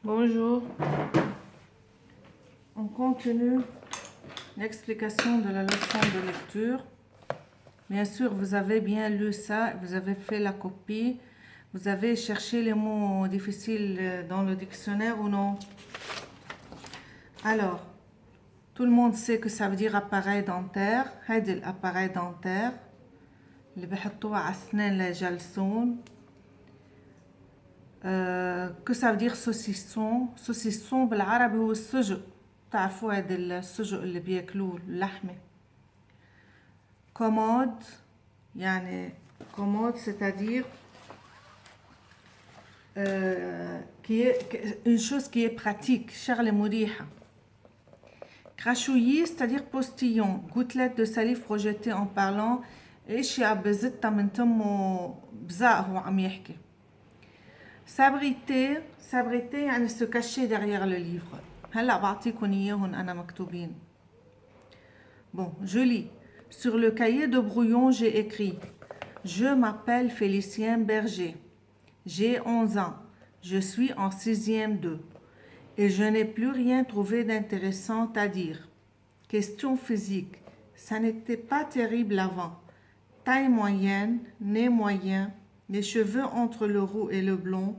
Bonjour, on continue l'explication de la leçon de lecture. Bien sûr, vous avez bien lu ça, vous avez fait la copie, vous avez cherché les mots difficiles dans le dictionnaire ou non? Alors, tout le monde sait que ça veut dire appareil dentaire. هذا الappareil dentaire اللي بيحطوه على السنان ليجلسون. que ça veut dire saucisson. saucisson بالعربي هو السجق. تعرفوا هذا السجق اللي بياكلوه اللحمة. commode يعني commode c'est-à-dire qui est une chose qui est pratique, شغلة مريحة. crachouillis c'est-à-dire postillon, gouttelette de salive projetée en parlant. اشياء بزتها من تمه بزاق هو عم يحكي. s'abriter يعني se cacher derrière le livre. هلا بعطيكم اياهم انا مكتوبين. Bon, je lis. Sur le cahier de brouillon, j'ai écrit: Je m'appelle Félicien Berger. J'ai 11 ans. Je suis en 6e 2. Et je n'ai plus rien trouvé d'intéressant à dire. Question physique. Ça n'était pas terrible avant. Taille moyenne, nez moyen, les cheveux entre le roux et le blond,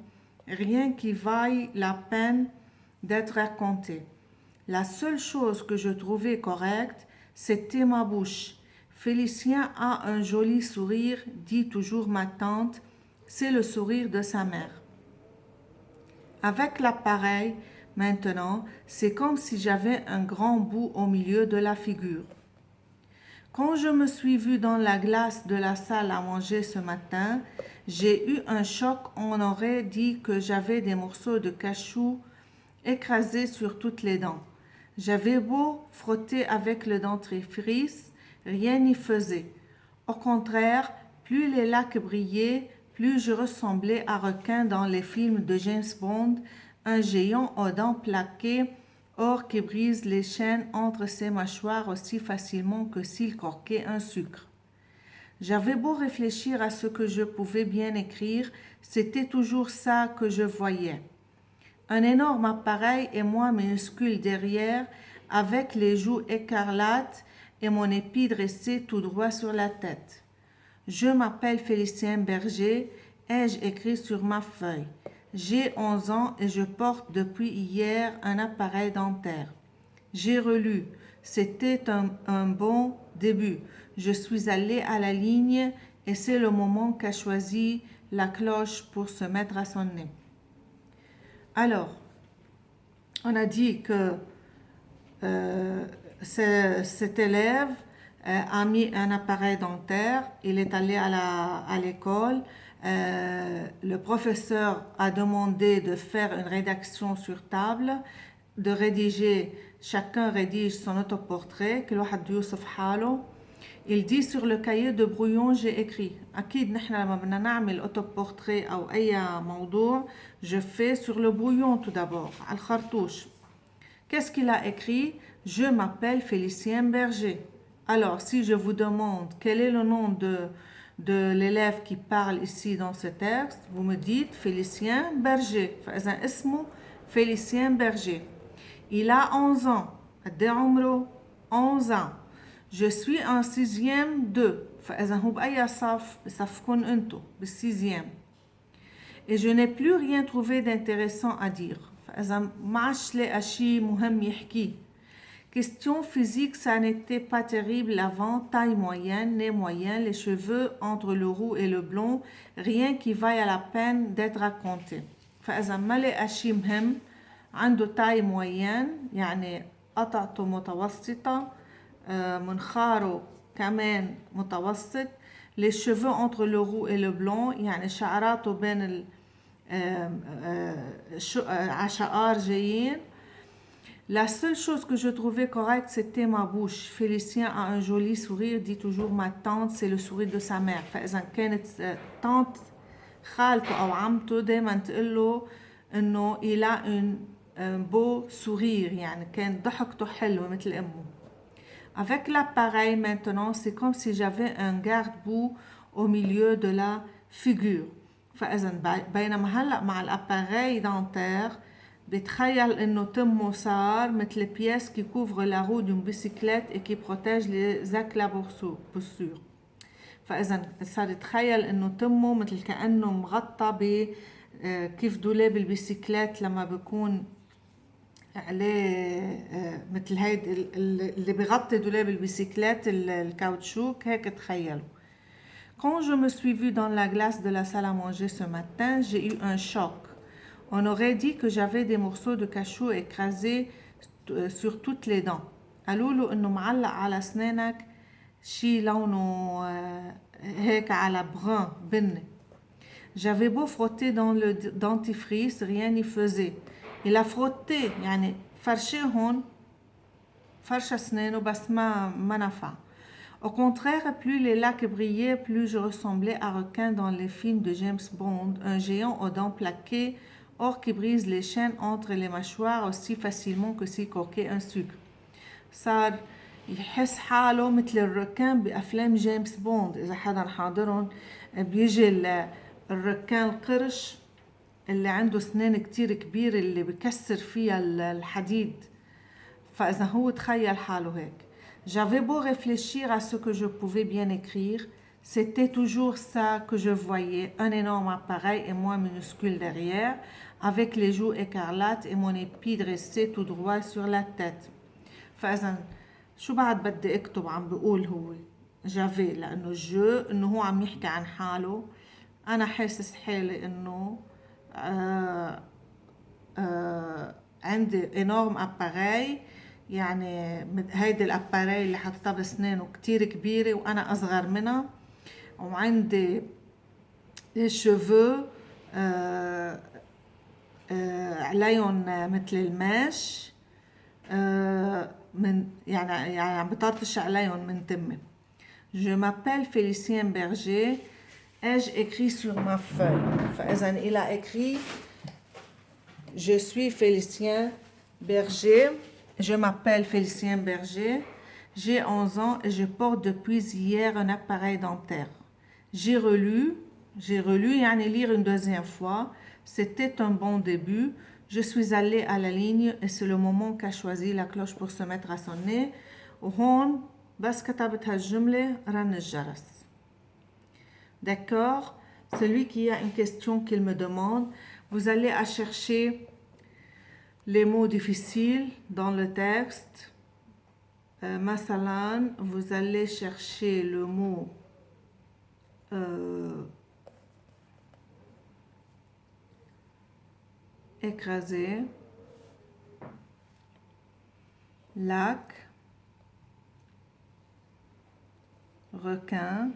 rien qui vaille la peine d'être raconté. La seule chose que je trouvais correcte, c'était ma bouche. Félicien a un joli sourire, dit toujours ma tante, c'est le sourire de sa mère. Avec l'appareil, maintenant, c'est comme si j'avais un grand bout au milieu de la figure. Quand je me suis vue dans la glace de la salle à manger ce matin, j'ai eu un choc. On aurait dit que j'avais des morceaux de cachou écrasés sur toutes les dents. J'avais beau frotter avec le dentifrice, rien n'y faisait. Au contraire, plus les lacs brillaient, plus je ressemblais à requin dans les films de James Bond, un géant aux dents plaquées, or qui brise les chaînes entre ses mâchoires aussi facilement que s'il croquait un sucre. J'avais beau réfléchir à ce que je pouvais bien écrire, c'était toujours ça que je voyais. Un énorme appareil et moi minuscule derrière, avec les joues écarlates et mon épi dressé tout droit sur la tête. Je m'appelle Félicien Berger, ai-je écrit sur ma feuille. J'ai 11 ans et je porte depuis hier un appareil dentaire. J'ai relu. C'était un bon début. Je suis allée à la ligne et c'est le moment qu'a choisi la cloche pour se mettre à son nez. Alors, on a dit que cet élève a mis un appareil dentaire, il est allé à l'école, le professeur a demandé de faire une rédaction sur table, de rédiger, chacun rédige son autoportrait, كل واحد بده يوصف حاله. Il dit sur le cahier de brouillon j'ai écrit. أكيد نحن لما بدنا نعمل autoportrait أو أي موضوع, je fais sur le brouillon tout d'abord, على الخرطوش. Qu'est-ce qu'il a écrit? Je m'appelle Félicien Berger. Alors, si je vous demande quel est le nom de l'élève qui parle ici dans ce texte, vous me dites Félicien Berger. فإذا اسمه Félicien Berger. Il a 11 ans. قد ايه عمره؟ 11 ans. Je suis en 6e 2. فإذا هو بأي صف؟ بصفكن انتو بال6e. Et je n'ai plus rien trouvé d'intéressant à dire. فإذا ما عادش لاقي شيء مهم يحكيه. Question physique, ça n'était pas terrible avant, taille moyenne, nez moyen, les cheveux entre le roux et le blond, rien qui vaille à la peine d'être raconté. فإذا ما لقى شيء مهم, عنده taille moyenne, يعني قطعته متوسطة, منخاره كمان متوسط, les cheveux entre le roux et le blond, يعني شعراته بين عشقار جايين. La seule chose que je trouvais correcte, c'était ma bouche. Félicien a un joli sourire, dit toujours ma tante, c'est le sourire de sa mère. فإذا كانت tante خالته أو عمته دايما تقول له إنه il a un beau sourire, يعني كان ضحكته حلوة مثل أمه. Avec l'appareil maintenant, c'est comme si j'avais un garde-boue au milieu de la figure. فإذا بينما هلأ مع الappareil dentaire, بتخيل إنه تمه صار مثل البياس qui couvre la roue d'une bicyclette et qui protège les éclaboussures. فإذا صار يتخيل إنه تمه مثل كأنه مغطى ب كيف دولاب البيسيكلات لما بيكون عليه مثل هيد اللي بيغطي دولاب البيسيكلات الكاوتشوك هيك تخيلوا. Quand je me suis vue dans la glace de la salle à manger ce matin, j'ai eu un choc. On aurait dit que j'avais des morceaux de cachou écrasés sur toutes les dents. قالوا له إنه معلق على أسنانك شي لونه هيك على brun بني. J'avais beau frotter dans le dentifrice, rien n'y faisait. Il a frotté يعني فرشة هون فرشة أسنانه بس ما نفع. Au contraire, plus les lacs brillaient, plus je ressemblais à un requin dans les films de James Bond, un géant aux dents plaquées, or qui brise les chaînes entre les mâchoires aussi facilement que s'il croquait un sucre. صار يحس حاله مثل الركان بأفلام جيمس بوند. إذا حدا حاضرهم بيجي الركان القرش اللي عنده سنان كتير كبيرة اللي بكسر فيها الحديد. فإذا هو تخيل حاله هيك. J'avais beau réfléchir à ce que je pouvais bien écrire, c'était toujours ça que je voyais, un énorme appareil et moi minuscule derrière, avec les joues écarlates et mon épi dressé tout droit sur la tête. فإذا شو بعد بدي اكتب عم بقول هو جافي لأنه إنه هو عم يحكي عن حاله. أنا حاسس حالي إنه عندي énorme appareil يعني هيدي الاباري اللي حاططها بسنانه كتير كبيرة وأنا أصغر منها وعندي شوفو عليهم مثل الماش من يعني عم بطرطش عليهم من تمي. Je m'appelle Félicien Berger. Ai-je écrit sur ma feuille? فإذا il a écrit Je suis Félicien Berger. Je m'appelle Félicien Berger. J'ai 11 ans et je porte depuis hier un appareil dentaire. J'ai relu يعني lire une deuxième fois. C'était un bon début. Je suis allée à la ligne et c'est le moment qu'a choisi la cloche pour se mettre à sonner. وهون بس كتبت هالجملة رن الجرس. D'accord? Celui qui a une question qu'il me demande, vous allez à chercher les mots difficiles dans le texte. Masalan, vous allez chercher le mot écrasé, lac, requin,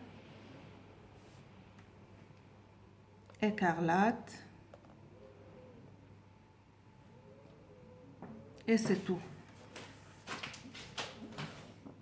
écarlate, et c'est tout.